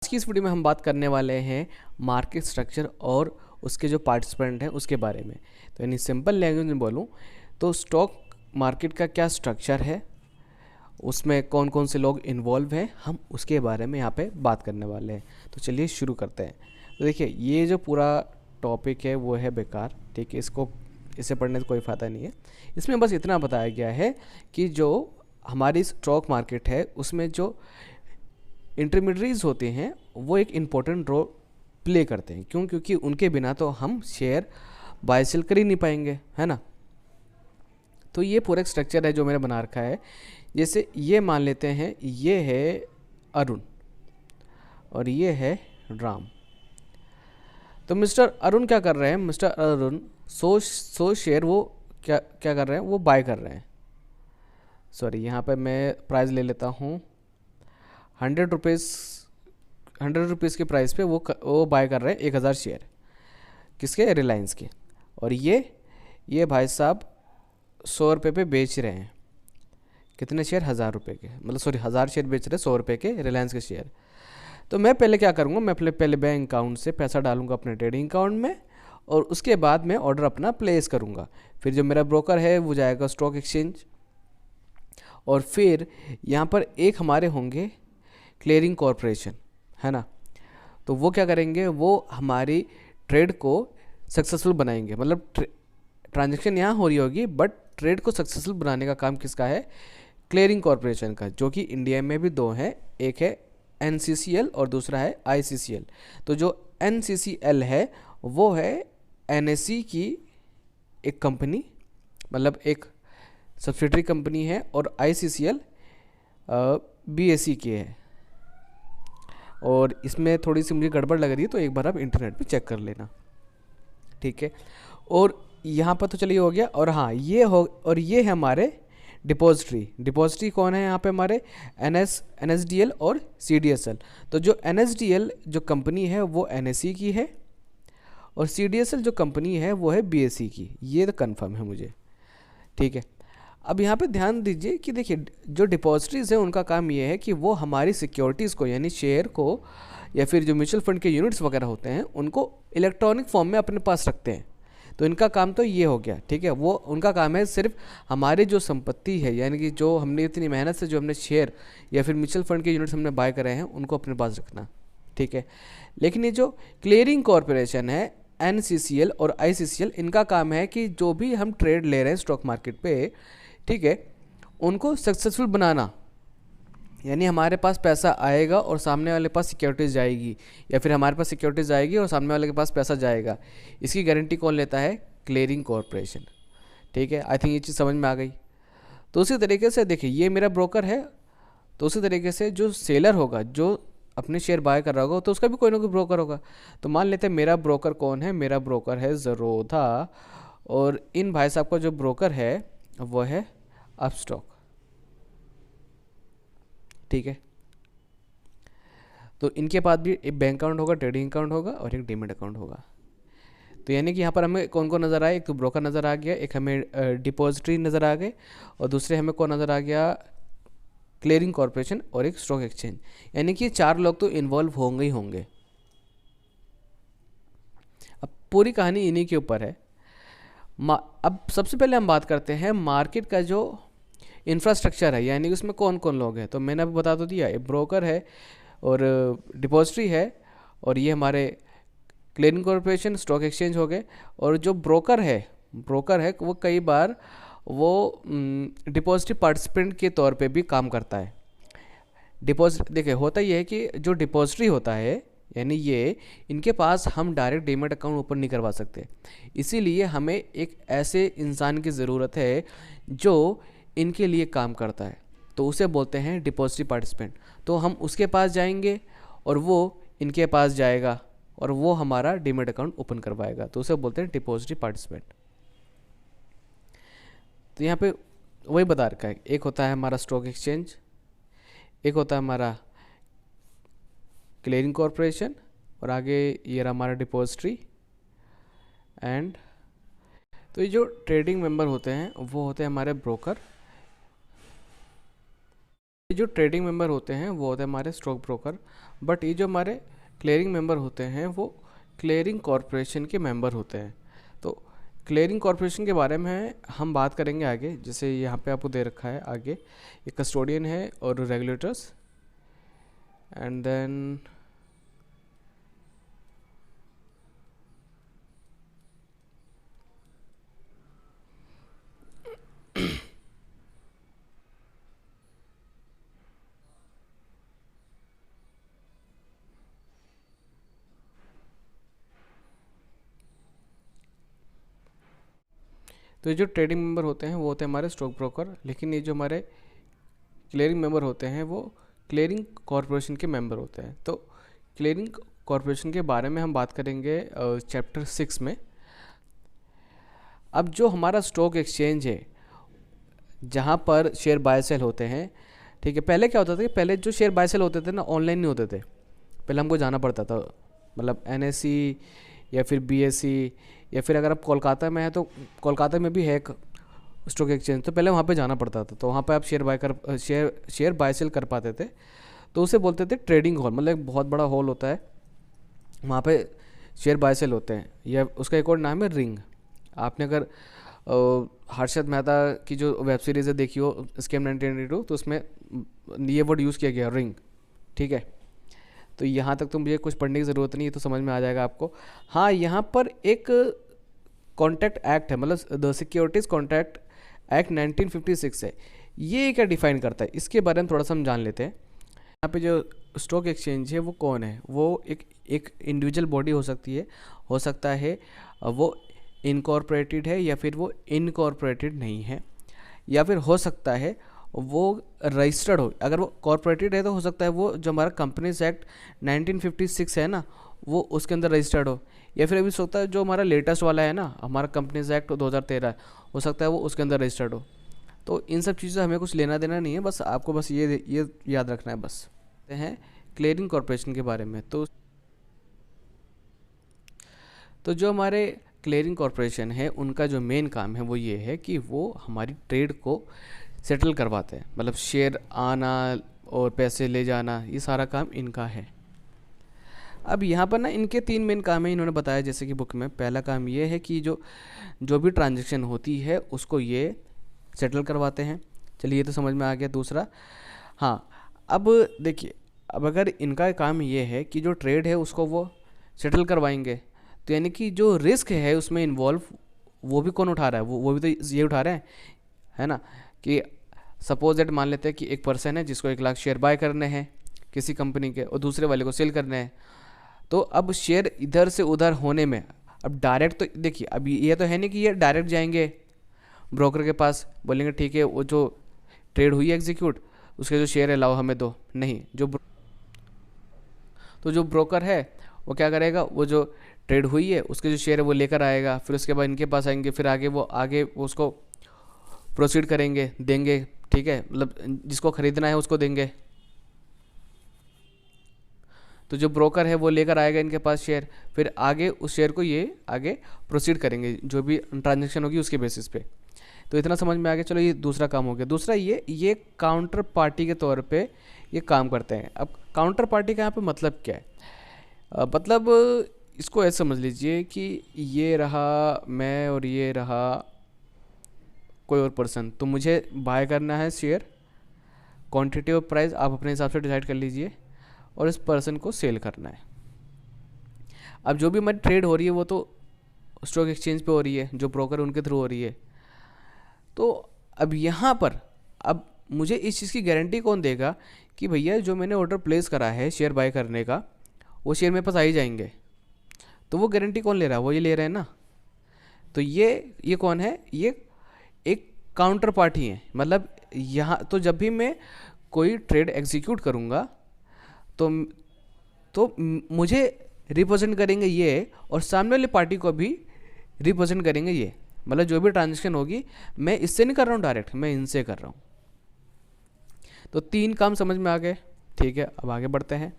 की इस वीडियो में हम बात करने वाले हैं मार्केट स्ट्रक्चर और उसके जो पार्टिसिपेंट हैं उसके बारे में। तो यानी सिंपल लैंग्वेज में बोलूँ तो स्टॉक मार्केट का क्या स्ट्रक्चर है, उसमें कौन कौन से लोग इन्वॉल्व हैं, हम उसके बारे में यहाँ पे बात करने वाले हैं। तो चलिए शुरू करते हैं। तो देखिए, ये जो पूरा टॉपिक है वो है बेकार, ठीक है, इसे पढ़ने से कोई फ़ायदा नहीं है। इसमें बस इतना बताया गया है कि जो हमारी स्टॉक मार्केट है उसमें जो इंटरमीडिएट्स होते हैं वो एक इम्पोर्टेंट रोल प्ले करते हैं। क्यों? क्योंकि उनके बिना तो हम शेयर बाय सेल कर ही नहीं पाएंगे, है ना। तो ये पूरा एक स्ट्रक्चर है जो मैंने बना रखा है। जैसे ये मान लेते हैं, ये है अरुण और ये है राम। तो मिस्टर अरुण क्या कर रहे हैं? मिस्टर अरुण 100 शेयर वो क्या कर रहे हैं? वो बाय कर रहे हैं। सॉरी, यहाँ पे मैं प्राइस ले लेता हूँ 100 रुपीज़ के प्राइस पे वो बाय कर रहे हैं 1000 शेयर, किसके? रिलायंस के। और ये भाई साहब 100 रुपये पे बेच रहे हैं। कितने शेयर? 1000 रुपये के, मतलब सॉरी 1000 शेयर बेच रहे हैं 100 रुपये के रिलायंस के शेयर। तो मैं पहले क्या करूँगा, मैं पहले बैंक अकाउंट से पैसा डालूंगा अपने ट्रेडिंग अकाउंट में और उसके बाद मैं ऑर्डर अपना प्लेस करूँगा। फिर जो मेरा ब्रोकर है वो जाएगा स्टॉक एक्सचेंज और फिर यहाँ पर एक हमारे होंगे क्लियरिंग कॉरपोरेशन, है ना। तो वो क्या करेंगे? वो हमारी ट्रेड को सक्सेसफुल बनाएंगे। मतलब ट्रांजैक्शन यहाँ हो रही होगी बट ट्रेड को सक्सेसफुल बनाने का काम किसका है? क्लियरिंग कॉरपोरेशन का, जो कि इंडिया में भी दो हैं, एक है NCCL और दूसरा है ICCL। तो जो NCCL है वो है NSE की एक कंपनी, मतलब एक सब्सिडरी कंपनी है, और ICCL BSE की है। और इसमें थोड़ी सी मुझे गड़बड़ लग रही है तो एक बार आप इंटरनेट पे चेक कर लेना, ठीक है। और यहाँ पर तो चलिए हो गया। और हाँ, ये है हमारे डिपॉजिटरी कौन है यहाँ पे? हमारे NSDL और CDSL। तो जो NSDL जो कंपनी है वो NSE की है और CDSL जो कंपनी है वो है BSE की। ये तो कंफर्म है मुझे, ठीक है। अब यहाँ पे ध्यान दीजिए कि देखिए, जो डिपॉजिटरीज है उनका काम ये है कि वो हमारी सिक्योरिटीज़ को, यानी शेयर को या फिर जो म्यूचुअल फंड के यूनिट्स वगैरह होते हैं उनको इलेक्ट्रॉनिक फॉर्म में अपने पास रखते हैं। तो इनका काम तो ये हो गया, ठीक है। वो उनका काम है सिर्फ हमारी जो संपत्ति है, यानी कि जो हमने इतनी मेहनत से जो हमने शेयर या फिर म्यूचुअल फंड के यूनिट्स हमने बाय करे हैं उनको अपने पास रखना, ठीक है। लेकिन ये जो क्लियरिंग कॉरपोरेशन है NCCL और ICCL, इनका काम है कि जो भी हम ट्रेड ले रहे हैं स्टॉक मार्केट पे, ठीक है, उनको सक्सेसफुल बनाना। यानी हमारे पास पैसा आएगा और सामने वाले पास सिक्योरिटीज़ जाएगी, या फिर हमारे पास सिक्योरिटीज़ आएगी और सामने वाले के पास पैसा जाएगा। इसकी गारंटी कौन लेता है? क्लियरिंग कॉरपोरेशन, ठीक है। आई थिंक ये चीज़ समझ में आ गई। तो उसी तरीके से देखिए, ये मेरा ब्रोकर है, तो उसी तरीके से जो सेलर होगा, जो अपने शेयर बाय कर रहा होगा, तो उसका भी कोई ना कोई ब्रोकर होगा। तो मान लेते हैं मेरा ब्रोकर कौन है? मेरा ब्रोकर है ज़रोधा, और इन भाई साहब का जो ब्रोकर है वो है अपस्टॉक, ठीक है। तो इनके पास भी एक बैंक अकाउंट होगा, ट्रेडिंग अकाउंट होगा और एक डीमैट अकाउंट होगा। तो यानी कि यहाँ पर हमें कौन कौन नज़र आए? एक तो ब्रोकर नज़र आ गया, एक हमें डिपॉजिटरी नज़र आ गए, और दूसरे हमें कौन नज़र आ गया? क्लियरिंग कॉरपोरेशन, और एक स्टॉक एक्सचेंज। यानी कि 4 लोग तो इन्वॉल्व होंगे ही होंगे। अब पूरी कहानी इन्हीं के ऊपर है। अब सबसे पहले हम बात करते हैं मार्केट का जो इंफ्रास्ट्रक्चर है, यानी कि उसमें कौन कौन लोग हैं। तो मैंने अभी बता तो दिया, एक ब्रोकर है और डिपॉजिटरी है, और ये हमारे क्लियरिंग कॉरपोरेशन, स्टॉक एक्सचेंज हो गए। और जो ब्रोकर है वो कई बार वो डिपॉजिटरी पार्टिसिपेंट के तौर पे भी काम करता है। डिपॉजिट देखिए, होता ये है कि जो डिपॉजिटरी होता है, यानी ये इनके पास हम डायरेक्ट डीमैट अकाउंट ओपन नहीं करवा सकते। इसीलिए हमें एक ऐसे इंसान की ज़रूरत है जो इनके लिए काम करता है, तो उसे बोलते हैं डिपॉजिटरी पार्टिसिपेंट। तो हम उसके पास जाएंगे और वो इनके पास जाएगा और वो हमारा डीमैट अकाउंट ओपन करवाएगा, तो उसे बोलते हैं डिपॉजिटरी पार्टिसिपेंट। तो यहाँ पे वही बता रखा है, एक होता है हमारा स्टॉक एक्सचेंज, एक होता है हमारा क्लियरिंग कॉरपोरेशन, और आगे ये रहा हमारा डिपॉजिटरी एंड। तो ये जो ट्रेडिंग मेंबर होते हैं वो होते हैं हमारे ब्रोकर, ये जो ट्रेडिंग मेंबर होते हैं वो होते हैं हमारे स्टॉक ब्रोकर, बट ये जो हमारे क्लियरिंग मेंबर होते हैं वो क्लियरिंग कॉरपोरेशन के मेंबर होते हैं। तो क्लियरिंग कॉरपोरेशन के बारे में हम बात करेंगे आगे। जैसे यहाँ पे आपको दे रखा है आगे, एक कस्टोडियन है और रेगुलेटर्स, एंड देन तो ये जो ट्रेडिंग मेंबर होते हैं वो होते हैं हमारे स्टॉक ब्रोकर, लेकिन ये जो हमारे क्लियरिंग मेंबर होते हैं वो क्लियरिंग कॉरपोरेशन के मेंबर होते हैं। तो क्लियरिंग कॉरपोरेशन के बारे में हम बात करेंगे चैप्टर 6 में। अब जो हमारा स्टॉक एक्सचेंज है जहाँ पर शेयर बाय सेल होते हैं, ठीक है, पहले क्या होता था कि पहले जो शेयर बाय सेल होते थे ना ऑनलाइन नहीं होते थे, पहले हमको जाना पड़ता था, मतलब NSE या फिर BSE, या फिर अगर आप कोलकाता में है तो कोलकाता में भी है एक स्टॉक एक्सचेंज, तो पहले वहाँ पे जाना पड़ता था, तो वहाँ पे आप शेयर बाय सेल कर पाते थे। तो उसे बोलते थे ट्रेडिंग हॉल, मतलब एक बहुत बड़ा हॉल होता है, वहाँ पे शेयर बाय सेल होते हैं, या उसका एक और नाम है रिंग। आपने अगर हर्षद मेहता की जो वेब सीरीज़ है देखी हो स्कैम 1992, तो उसमें ये वर्ड यूज़ किया गया रिंग, ठीक है। तो यहाँ तक तो मुझे कुछ पढ़ने की ज़रूरत नहीं है, तो समझ में आ जाएगा आपको। हाँ, यहाँ पर एक कॉन्ट्रैक्ट एक्ट है, मतलब द सिक्योरिटीज़ कॉन्ट्रैक्ट एक्ट 1956 है। ये क्या डिफ़ाइन करता है, इसके बारे में थोड़ा सा हम जान लेते हैं। यहाँ पे जो स्टॉक एक्सचेंज है वो कौन है, वो एक इंडिविजुअल बॉडी हो सकती है, हो सकता है वो इनकॉर्पोरेटेड है या फिर वो इनकॉर्पोरेटेड नहीं है, या फिर हो सकता है वो रजिस्टर्ड हो। अगर वो कॉर्पोरेटेड है तो हो सकता है वो जो हमारा कंपनीज एक्ट 1956 है ना वो उसके अंदर रजिस्टर्ड हो, या फिर अभी सकता है जो हमारा लेटेस्ट वाला है ना हमारा कंपनीज एक्ट 2013 हो सकता है वो उसके अंदर रजिस्टर्ड हो। तो इन सब चीज़ों से हमें कुछ लेना देना नहीं है, बस आपको बस ये याद रखना है बस। हैं क्लियरिंग कॉरपोरेशन के बारे में, तो जो हमारे क्लियरिंग कॉरपोरेशन है उनका जो मेन काम है वो ये है कि वो हमारी ट्रेड को सेटल करवाते हैं, मतलब शेयर आना और पैसे ले जाना, ये सारा काम इनका है। अब यहाँ पर ना इनके 3 मेन काम है, इन्होंने बताया जैसे कि बुक में। पहला काम ये है कि जो भी ट्रांजैक्शन होती है उसको ये सेटल करवाते हैं, चलिए ये तो समझ में आ गया। दूसरा, हाँ, अब देखिए, अब अगर इनका काम ये है कि जो ट्रेड है उसको वो सेटल करवाएंगे, तो यानी कि जो रिस्क है उसमें इन्वॉल्व वो भी कौन उठा रहा है, वो भी तो ये उठा रहे हैं, है ना। कि सपोज दैट मान लेते हैं कि एक पर्सन है जिसको 1 लाख शेयर बाय करने हैं किसी कंपनी के और दूसरे वाले को सेल करने हैं। तो अब शेयर इधर से उधर होने में, अब डायरेक्ट तो देखिए, अब ये तो है नहीं कि ये डायरेक्ट जाएंगे ब्रोकर के पास, बोलेंगे ठीक है वो जो ट्रेड हुई है एग्जीक्यूट, उसके जो शेयर है लाओ हमें दो, नहीं। तो जो ब्रोकर है वो क्या करेगा, वो जो ट्रेड हुई है उसके जो शेयर है वो लेकर आएगा, फिर उसके बाद इनके पास आएंगे, फिर आगे वो उसको प्रोसीड करेंगे, देंगे, ठीक है, मतलब जिसको खरीदना है उसको देंगे। तो जो ब्रोकर है वो लेकर आएगा इनके पास शेयर, फिर आगे उस शेयर को ये आगे प्रोसीड करेंगे जो भी ट्रांजैक्शन होगी उसके बेसिस पे। तो इतना समझ में आ गया। चलो ये दूसरा काम हो गया। दूसरा ये काउंटर पार्टी के तौर पे ये काम करते हैं। अब काउंटर पार्टी का यहाँ पे मतलब क्या है, मतलब इसको ऐसे समझ लीजिए कि ये रहा मैं और ये रहा कोई और पर्सन, तो मुझे बाय करना है शेयर, क्वांटिटी और प्राइस आप अपने हिसाब से डिसाइड कर लीजिए, और इस पर्सन को सेल करना है। अब जो भी हमारी ट्रेड हो रही है वो तो स्टॉक एक्सचेंज पे हो रही है, जो ब्रोकर उनके थ्रू हो रही है। तो अब यहाँ पर अब मुझे इस चीज़ की गारंटी कौन देगा कि भैया जो मैंने ऑर्डर प्लेस करा है शेयर बाय करने का वो शेयर मेरे पास आ ही जाएंगे। तो वो गारंटी कौन ले रहा है, वो ये ले रहे हैं ना। तो ये कौन है, ये एक काउंटर पार्टी है। मतलब यहाँ तो जब भी मैं कोई ट्रेड एग्जीक्यूट करूँगा तो मुझे रिप्रेजेंट करेंगे ये, और सामने वाली पार्टी को भी रिप्रेजेंट करेंगे ये। मतलब जो भी ट्रांजेक्शन होगी मैं इससे नहीं कर रहा हूँ डायरेक्ट, मैं इनसे कर रहा हूँ। तो 3 काम समझ में आ गए, ठीक है। अब आगे बढ़ते हैं।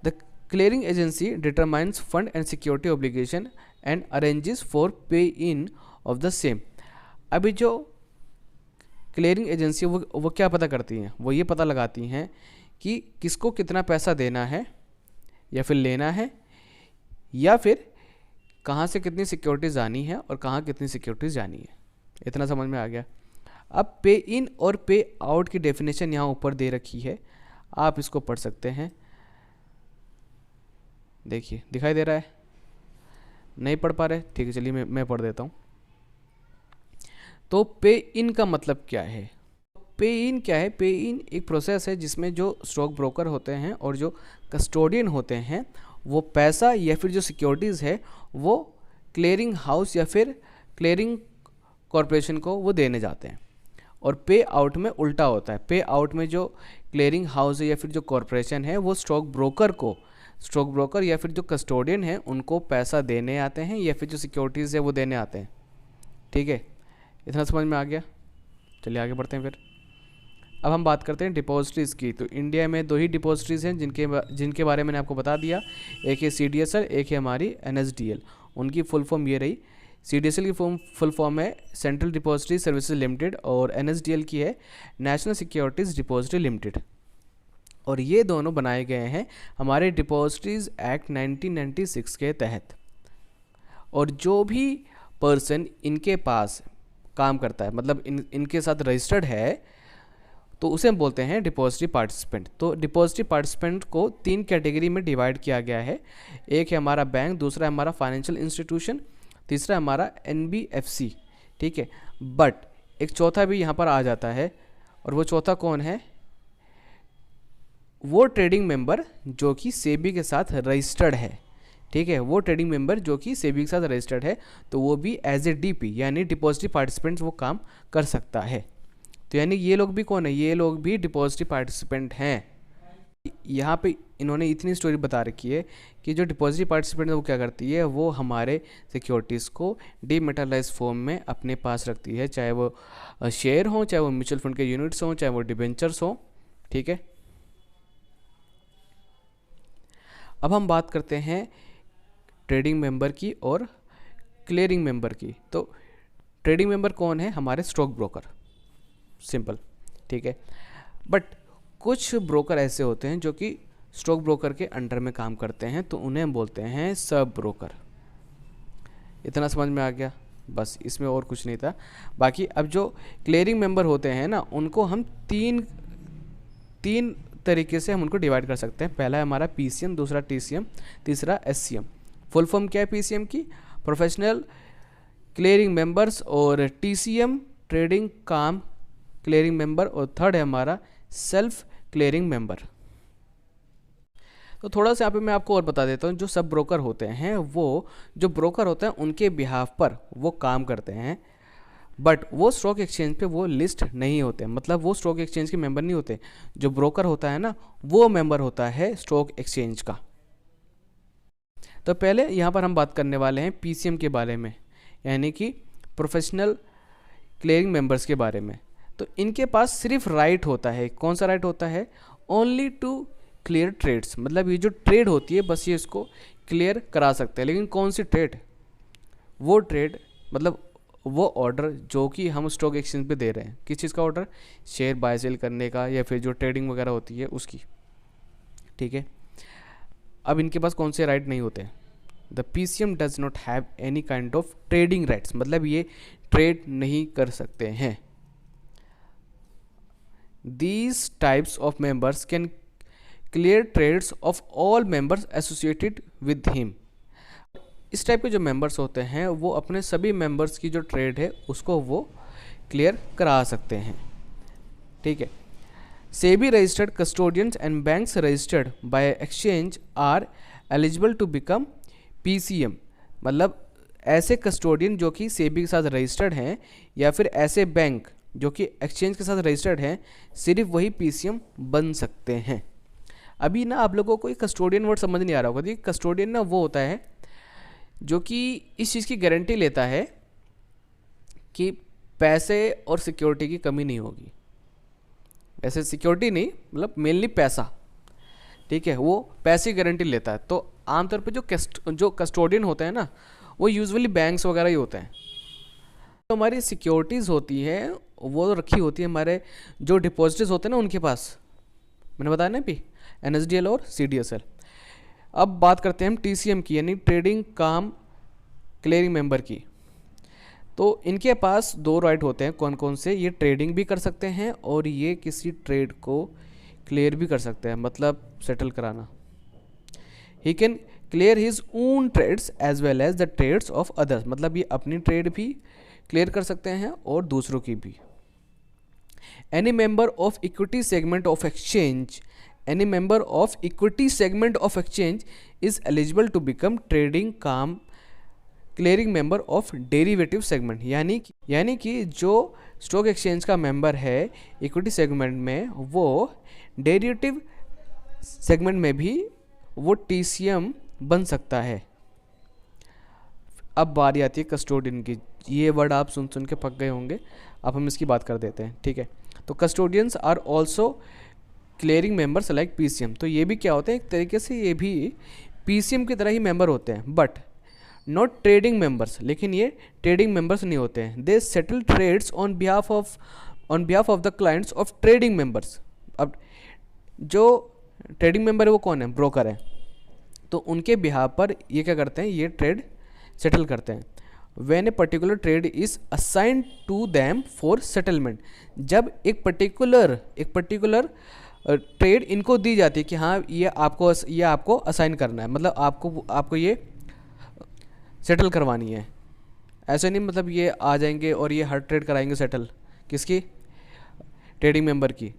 The clearing agency determines fund and security obligation and arranges for पे इन ऑफ द सेम। अभी जो क्लियरिंग एजेंसी वो क्या पता करती हैं, वो ये पता लगाती हैं कि किसको कितना पैसा देना है या फिर लेना है, या फिर कहाँ से कितनी सिक्योरिटीज़ आनी है और कहाँ कितनी सिक्योरिटीज़ जानी है। इतना समझ में आ गया। अब पे इन और पे आउट की डेफिनेशन यहाँ ऊपर दे रखी है, आप इसको पढ़ सकते हैं। देखिए दिखाई दे रहा है, नहीं पढ़ पा रहे, ठीक है चलिए मैं पढ़ देता हूँ। तो पे इन का मतलब क्या है? पे इन क्या है? पे इन एक प्रोसेस है जिसमें जो स्टॉक ब्रोकर होते हैं और जो कस्टोडियन होते हैं वो पैसा या फिर जो सिक्योरिटीज़ है वो क्लियरिंग हाउस या फिर क्लियरिंग कॉरपोरेशन को वो देने जाते हैं। और पे आउट में उल्टा होता है। पे आउट में जो क्लियरिंग हाउस है या फिर जो कॉरपोरेशन है वो स्टॉक ब्रोकर या फिर जो कस्टोडियन है उनको पैसा देने आते हैं या फिर जो सिक्योरिटीज़ है वो देने आते हैं। ठीक है, इतना समझ में आ गया। चलिए आगे बढ़ते हैं फिर। अब हम बात करते हैं डिपॉजिटरीज़ की। तो इंडिया में 2 ही डिपॉजिटरीज़ हैं जिनके बारे में मैंने आपको बता दिया। एक है CDSL, एक है हमारी NSDL। उनकी फुल फॉर्म ये रही। CDSL की फुल फॉर्म है सेंट्रल डिपॉजिटरी सर्विसेज लिमिटेड और NSDL की है नेशनल सिक्योरिटीज़ डिपॉजिटरी लिमिटेड। और ये दोनों बनाए गए हैं हमारे डिपॉजिटरीज एक्ट 1996 के तहत। और जो भी पर्सन इनके पास काम करता है, मतलब इनके साथ रजिस्टर्ड है, तो उसे हम बोलते हैं डिपॉजिटरी पार्टिसिपेंट। तो डिपॉजिटरी पार्टिसिपेंट को 3 कैटेगरी में डिवाइड किया गया है। एक है हमारा बैंक, दूसरा है हमारा फाइनेंशियल इंस्टीट्यूशन, तीसरा है हमारा NBFC। ठीक है, बट एक चौथा भी यहाँ पर आ जाता है, और वो चौथा कौन है? वो ट्रेडिंग मेंबर जो कि सेबी के साथ रजिस्टर्ड है। ठीक है, वो ट्रेडिंग मेंबर जो कि सेबी के साथ रजिस्टर्ड है, तो वो भी एज ए DP यानी डिपॉजिटरी पार्टिसिपेंट वो काम कर सकता है। तो यानी ये लोग भी कौन है? ये लोग भी डिपॉजिटरी पार्टिसिपेंट हैं। यहाँ पे इन्होंने इतनी स्टोरी बता रखी है कि जो डिपॉजिटरी पार्टिसिपेंट है वो क्या करती है, वो हमारे सिक्योरिटीज़ को डीमेटेरियलाइज फॉर्म में अपने पास रखती है, चाहे वो शेयर हो, चाहे वो म्यूचुअल फंड के यूनिट्स हों, चाहे वो डिबेंचर्स हों। ठीक है, अब हम बात करते हैं ट्रेडिंग मेंबर की और क्लियरिंग मेंबर की। तो ट्रेडिंग मेंबर कौन है? हमारे स्टॉक ब्रोकर, सिंपल। ठीक है, बट कुछ ब्रोकर ऐसे होते हैं जो कि स्टॉक ब्रोकर के अंडर में काम करते हैं, तो उन्हें हम बोलते हैं सब ब्रोकर। इतना समझ में आ गया, बस इसमें और कुछ नहीं था। बाकी अब जो क्लियरिंग मेंबर होते हैं ना, उनको हम तीन तरीके से हम उनको डिवाइड कर सकते हैं। पहला है हमारा PCM, दूसरा TCM, तीसरा SCM। फुल फॉर्म क्या है PCM की? प्रोफेशनल क्लियरिंग मेंबर्स, और TCM trading cum clearing member, और थर्ड है हमारा सेल्फ क्लियरिंग मेंबर। तो थोड़ा सा यहाँ पे मैं आपको और बता देता हूँ। जो सब ब्रोकर होते हैं, वो जो ब्रोकर होते हैं उनके बिहाफ पर वो काम करते हैं, बट वो स्टॉक एक्सचेंज पे वो लिस्ट नहीं होते, मतलब वो स्टॉक एक्सचेंज के मेंबर नहीं होते। जो ब्रोकर होता है ना, वो मेंबर होता है स्टॉक एक्सचेंज का। तो पहले यहाँ पर हम बात करने वाले हैं PCM के बारे में, यानी कि प्रोफेशनल क्लियरिंग मेंबर्स के बारे में। तो इनके पास सिर्फ राइट होता है। कौन सा राइट होता है? ओनली टू क्लियर ट्रेड्स, मतलब ये जो ट्रेड होती है बस ये इसको क्लियर करा सकते हैं। लेकिन कौन सी ट्रेड? वो ट्रेड मतलब वो ऑर्डर जो कि हम स्टॉक एक्सचेंज पे दे रहे हैं। किस चीज़ का ऑर्डर? शेयर बाय सेल करने का, या फिर जो ट्रेडिंग वगैरह होती है उसकी। ठीक है, अब इनके पास कौन से राइट नहीं होते? The PCM does not have any kind of trading rights, मतलब ये ट्रेड नहीं कर सकते हैं। These types of members can clear trades of all members associated with him। इस टाइप के जो मेंबर्स होते हैं वो अपने सभी मेंबर्स की जो ट्रेड है उसको वो क्लियर करा सकते हैं। ठीक है, SEBI registered custodians and banks registered by exchange are eligible to become PCM। मतलब ऐसे कस्टोडियन जो कि सेबी के साथ रजिस्टर्ड हैं, या फिर ऐसे बैंक जो कि एक्सचेंज के साथ रजिस्टर्ड हैं, सिर्फ वही PCM बन सकते हैं। अभी ना आप लोगों को एक कस्टोडियन वर्ड समझ नहीं आ रहा होगा। देखिए कस्टोडियन ना वो होता है जो कि इस चीज़ की गारंटी लेता है कि पैसे और सिक्योरिटी की कमी नहीं होगी। वैसे सिक्योरिटी नहीं, मतलब मेनली पैसा। ठीक है, वो पैसे की गारंटी लेता है। तो आमतौर पे जो कस्टोडियन होते हैं ना, वो यूजुअली बैंक्स वगैरह ही होते हैं। तो हमारी सिक्योरिटीज़ होती है वो रखी होती है हमारे जो डिपॉजिटर्स होते हैं ना उनके पास, मैंने बताया ना अभी, NSDL और CDSL। अब बात करते हैं हम TCM की, यानी ट्रेडिंग काम क्लियरिंग मेंबर की। तो इनके पास 2 राइट होते हैं, कौन कौन से? ये ट्रेडिंग भी कर सकते हैं और ये किसी ट्रेड को क्लियर भी कर सकते हैं, मतलब सेटल कराना। He can clear his own trades as well as the trades of others, मतलब ये अपनी ट्रेड भी क्लियर कर सकते हैं और दूसरों की भी। Any member of equity segment of exchange, any member of equity segment of exchange is eligible to become trading cum clearing member of derivative segment, यानी कि जो स्टॉक एक्सचेंज का मेंबर है इक्विटी सेगमेंट में, वो डेरिवेटिव सेगमेंट में भी वो TCM बन सकता है। अब बारी आती है कस्टोडियन की। ये वर्ड आप सुन सुन के पक गए होंगे, अब हम इसकी बात कर देते हैं, ठीक है। तो custodians are also clearing members like PCM। तो ये भी क्या होते हैं, एक तरीके से ये भी PCM की तरह ही मेंबर होते हैं, बट नॉट ट्रेडिंग मेंबर्स। लेकिन ये ट्रेडिंग मेंबर्स नहीं होते हैं। They settle trades on behalf of the clients of trading members. अब जो ट्रेडिंग मेंबर है वो कौन है? ब्रोकर है। तो उनके बिहाफ पर ये क्या करते हैं, ये ट्रेड सेटल करते हैं। When a particular trade is assigned to them for settlement, जब एक पर्टिकुलर ट्रेड इनको दी जाती है कि हाँ ये आपको असाइन करना है, मतलब आपको ये सेटल करवानी है। ऐसे नहीं मतलब ये आ जाएंगे और ये हर ट्रेड कराएंगे सेटल, किसकी? ट्रेडिंग मेंबर की।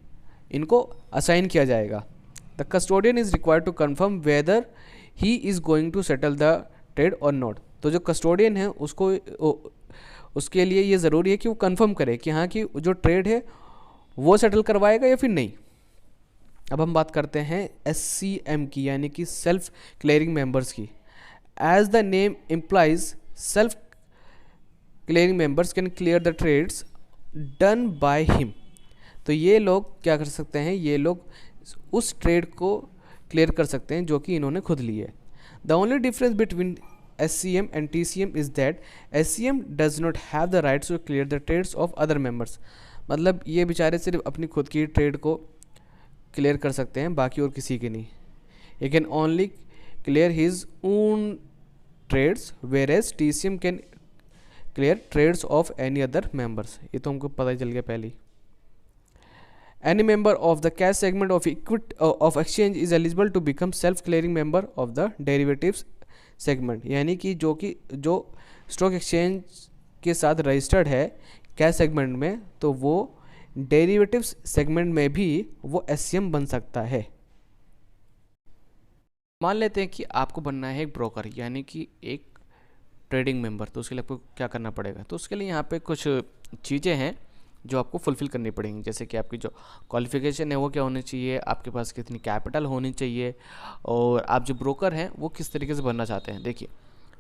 इनको असाइन किया जाएगा। The custodian is required to confirm whether he is going to settle the trade और नॉट। तो जो कस्टोडियन है उसके लिए ये ज़रूरी है कि वो कंफर्म करे कि हाँ कि जो ट्रेड है वो सेटल करवाएगा या फिर नहीं। अब हम बात करते हैं SCM की, यानी कि सेल्फ क्लियरिंग मेंबर्स की। As the name implies, self clearing members can clear the trades done by him. तो ये लोग क्या कर सकते हैं, ये लोग उस ट्रेड को क्लियर कर सकते हैं जो कि इन्होंने खुद ली है। The only difference between SCM and TCM is that SCM does not have the rights to clear the trades of other members. मतलब ये बेचारे सिर्फ अपनी खुद की ट्रेड को क्लियर कर सकते हैं, बाकी और किसी की नहीं। He can only clear his own trades, whereas TCM can clear trades of any other members. ये तो हमको पता ही चल गया पहले ही। Any member of the cash segment of exchange is eligible to become self-clearing member of the derivatives segment। यानी कि जो स्टॉक एक्सचेंज के साथ रजिस्टर्ड है कैश सेगमेंट में, तो वो डेरिवेटिव्स सेगमेंट में भी वो SCM बन सकता है। मान लेते हैं कि आपको बनना है एक ब्रोकर, यानी कि एक ट्रेडिंग मेंबर। तो उसके लिए आपको क्या करना पड़ेगा? तो उसके लिए यहाँ पे कुछ चीज़ें हैं जो आपको फुलफ़िल करनी पड़ेंगी। जैसे कि आपकी जो क्वालिफ़िकेशन है वो क्या होनी चाहिए, आपके पास कितनी कैपिटल होनी चाहिए, और आप जो ब्रोकर हैं वो किस तरीके से बनना चाहते हैं। देखिए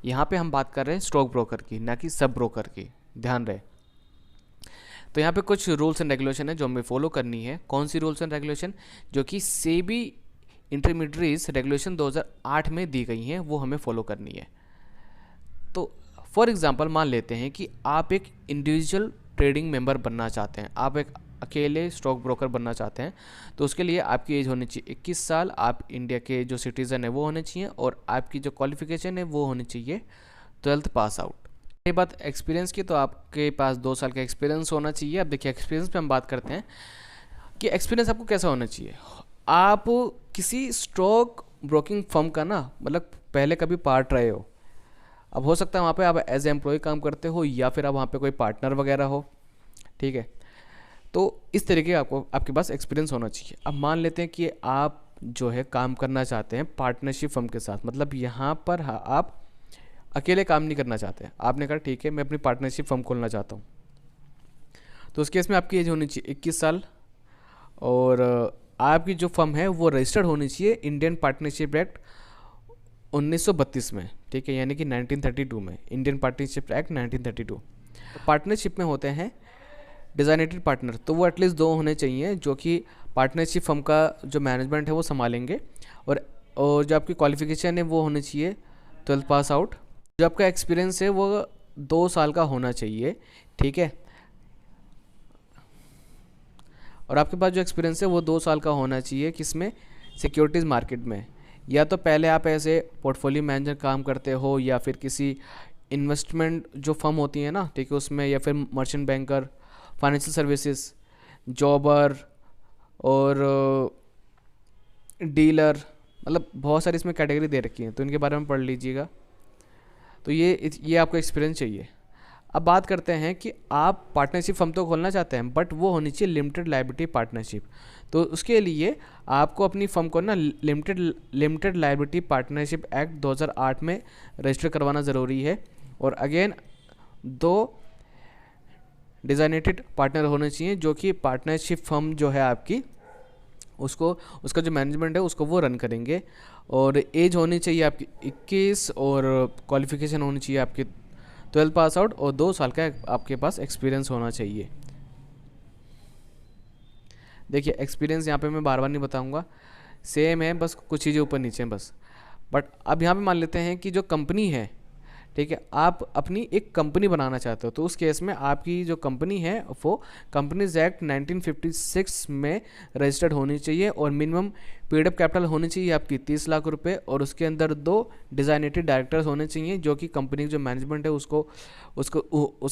यहाँ पे हम बात कर रहे हैं स्टॉक ब्रोकर की, ना कि सब ब्रोकर की, ध्यान रहे। तो यहाँ पे कुछ रूल्स एंड रेगुलेशन है जो हमें फॉलो करनी है। कौन सी रूल्स एंड रेगुलेशन? जो कि सेबी इंटरमीडिएट्स रेगुलेशन 2008 में दी गई हैं, वो हमें फॉलो करनी है। तो फॉर एग्जांपल मान लेते हैं कि आप एक इंडिविजुअल ट्रेडिंग मेंबर बनना चाहते हैं, आप एक अकेले स्टॉक ब्रोकर बनना चाहते हैं। तो उसके लिए आपकी एज होनी चाहिए 21 साल, आप इंडिया के जो सिटीज़न है वो होने चाहिए, और आपकी जो क्वालिफिकेशन है वो होनी चाहिए 12th पास आउट। ये बात एक्सपीरियंस की, तो आपके पास 2 साल का एक्सपीरियंस होना चाहिए। अब देखिए एक्सपीरियंस पे हम बात करते हैं कि एक्सपीरियंस आपको कैसा होना चाहिए। आप किसी स्टॉक ब्रोकिंग फर्म का ना मतलब पहले कभी पार्ट रहे हो। अब हो सकता है वहाँ पे आप एज एम्प्लॉय काम करते हो, या फिर आप वहाँ पे कोई पार्टनर वगैरह हो, ठीक है। तो इस तरीके आपके पास एक्सपीरियंस होना चाहिए। अब मान लेते हैं कि आप जो है काम करना चाहते हैं पार्टनरशिप फर्म के साथ, मतलब यहाँ पर आप अकेले काम नहीं करना चाहते। आपने कहा ठीक है मैं अपनी पार्टनरशिप फर्म खोलना चाहता हूँ, तो उस केस में आपकी एज होनी चाहिए 21 साल, और आपकी जो फर्म है वो रजिस्टर्ड होनी चाहिए इंडियन पार्टनरशिप एक्ट 1932 में, ठीक है, यानी कि 1932 में, इंडियन पार्टनरशिप एक्ट 1932। तो पार्टनरशिप में होते हैं डिजाइनेटेड पार्टनर, तो वो एटलीस्ट 2 होने चाहिए जो कि पार्टनरशिप फर्म का जो मैनेजमेंट है वो संभालेंगे, और जो आपकी क्वालिफिकेशन है वो होनी चाहिए 12th पास आउट। जो आपका एक्सपीरियंस है वो 2 साल का होना चाहिए, ठीक है। और आपके पास जो एक्सपीरियंस है वो 2 साल का होना चाहिए, किसमें, सिक्योरिटीज़ मार्केट में। या तो पहले आप ऐसे पोर्टफोलियो मैनेजर काम करते हो, या फिर किसी इन्वेस्टमेंट जो फर्म होती है ना, ठीक है, उसमें, या फिर मर्चेंट बैंकर, फाइनेंशियल सर्विसेज, जॉबर और डीलर, मतलब बहुत सारी इसमें कैटेगरी दे रखी है, तो इनके बारे में पढ़ लीजिएगा। तो ये आपको एक्सपीरियंस चाहिए। अब बात करते हैं कि आप पार्टनरशिप फर्म तो खोलना चाहते हैं, बट वो होनी चाहिए लिमिटेड लायबिलिटी पार्टनरशिप। तो उसके लिए आपको अपनी फर्म को ना लिमिटेड लायबिलिटी पार्टनरशिप एक्ट 2008 में रजिस्टर करवाना ज़रूरी है। और अगेन 2 डिज़ाइनेटेड पार्टनर होने चाहिए, जो कि पार्टनरशिप फर्म जो है आपकी, उसको, उसका जो मैनेजमेंट है उसको वो रन करेंगे। और एज होनी चाहिए आपकी 21, और क्वालिफिकेशन होनी चाहिए आपकी 12 पास आउट, और 2 साल का आपके पास एक्सपीरियंस होना चाहिए। देखिए एक्सपीरियंस यहाँ पे मैं बार बार नहीं बताऊँगा, सेम है, बस कुछ चीज़ें ऊपर नीचे हैं बस। बट अब यहाँ पे मान लेते हैं कि जो कंपनी है, ठीक है, आप अपनी एक कंपनी बनाना चाहते हो, तो उस केस में आपकी जो कंपनी है वो कंपनीज एक्ट 1956 में रजिस्टर्ड होनी चाहिए, और मिनिमम पेड अप कैपिटल होनी चाहिए आपकी 30 लाख रुपए, और उसके अंदर 2 डिज़ाइनेटेड डायरेक्टर्स होने चाहिए, जो कि कंपनी की जो मैनेजमेंट है उसको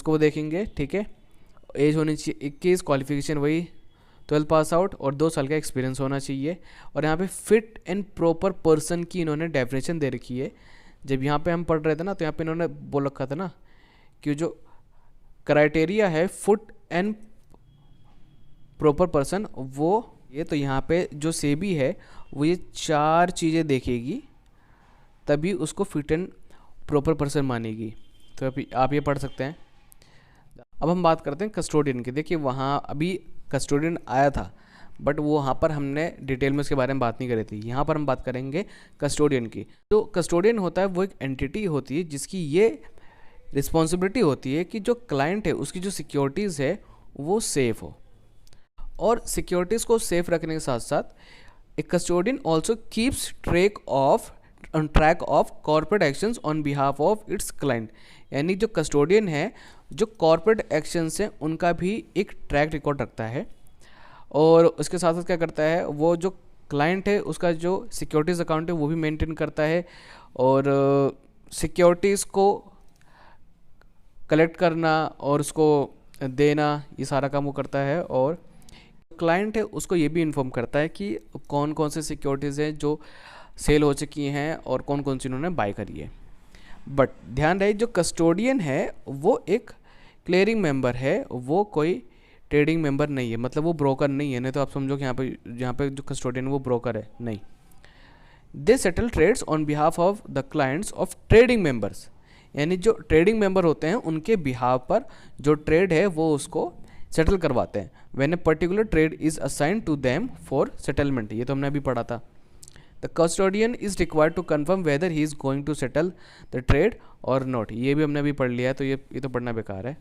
वो देखेंगे, ठीक है। एज होनी चाहिए 21, क्वालिफिकेशन वही 12 पास आउट, और 2 साल का एक्सपीरियंस होना चाहिए। और यहाँ पे फिट एंड प्रॉपर पर्सन की इन्होंने डेफिनेशन दे रखी है। जब यहाँ पे हम पढ़ रहे थे ना, तो यहाँ पे इन्होंने बोल रखा था ना कि जो क्राइटेरिया है फुट एंड प्रॉपर पर्सन, वो ये, तो यहाँ पे जो सेबी है वो ये 4 चीज़ें देखेगी, तभी उसको फिट एंड प्रॉपर पर्सन मानेगी। तो अभी आप ये पढ़ सकते हैं। अब हम बात करते हैं कस्टोडियन की। देखिए वहाँ अभी कस्टोडियन आया था, बट वो वहाँ पर हमने डिटेल में उसके बारे में बात नहीं करी थी। यहाँ पर हम बात करेंगे कस्टोडियन की। तो कस्टोडियन होता है वो एक एंटिटी होती है जिसकी ये रिस्पॉन्सिबिलिटी होती है कि जो क्लाइंट है उसकी जो सिक्योरिटीज़ है वो सेफ़ हो, और सिक्योरिटीज़ को सेफ रखने के साथ साथ एक custodian also keeps track of corporate actions on behalf of its client. यानी जो कस्टोडियन है, जो कॉर्पोरेट एक्शंस हैं उनका भी एक ट्रैक रिकॉर्ड रखता है, और उसके साथ साथ क्या करता है, वो जो क्लाइंट है उसका जो सिक्योरिटीज़ अकाउंट है वो भी मेंटेन करता है, और सिक्योरिटीज़ को कलेक्ट करना और उसको देना, ये सारा काम वो करता है। और क्लाइंट है उसको ये भी इन्फॉर्म करता है कि कौन कौन से सिक्योरिटीज़ हैं जो सेल हो चुकी हैं और कौन कौन सी उन्होंने बाय करी है। बट ध्यान रहे, जो कस्टोडियन है वो एक क्लियरिंग मेंबर है, वो कोई ट्रेडिंग मेंबर नहीं है, मतलब वो ब्रोकर नहीं है। नहीं तो आप समझो कि यहाँ पे जो कस्टोडियन है वो ब्रोकर है, नहीं। They settle trades on behalf of the clients of trading members. यानी जो ट्रेडिंग मेंबर होते हैं उनके बिहाफ पर जो ट्रेड है वो उसको सेटल करवाते हैं। When a particular trade is assigned to them for settlement, ये तो हमने अभी पढ़ा था। The custodian is required to confirm whether he is going to settle the trade और नॉट, ये भी हमने अभी पढ़ लिया है, तो ये तो पढ़ना बेकार है।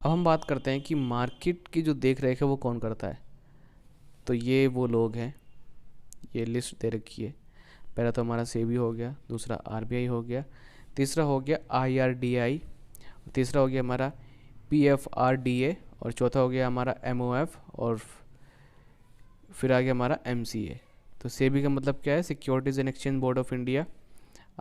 अब हम बात करते हैं कि मार्केट की जो देख रेख है वो कौन करता है। तो ये वो लोग हैं, ये लिस्ट दे रखी है। पहला तो हमारा सेबी हो गया, दूसरा आरबीआई हो गया, तीसरा हो गया आईआरडीआई, तीसरा हो गया हमारा पीएफआरडीए, और चौथा हो गया हमारा एमओएफ, और फिर आ गया हमारा एमसीए। तो सेबी का मतलब क्या है, securities and exchange board of India.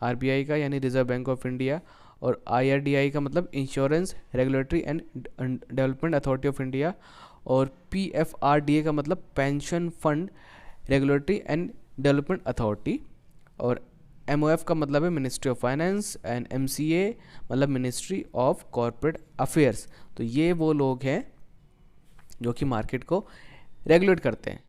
RBI का यानी रिजर्व बैंक ऑफ इंडिया, और आईआरडीआई का मतलब insurance regulatory and development authority of India, और पीएफआरडीए का मतलब pension fund regulatory and development authority, और एमओएफ का मतलब है ministry of finance, and MCA मतलब मिनिस्ट्री ऑफ कॉर्पोरेट अफेयर्स। तो ये वो लोग हैं जो कि मार्केट को रेगुलेट करते हैं।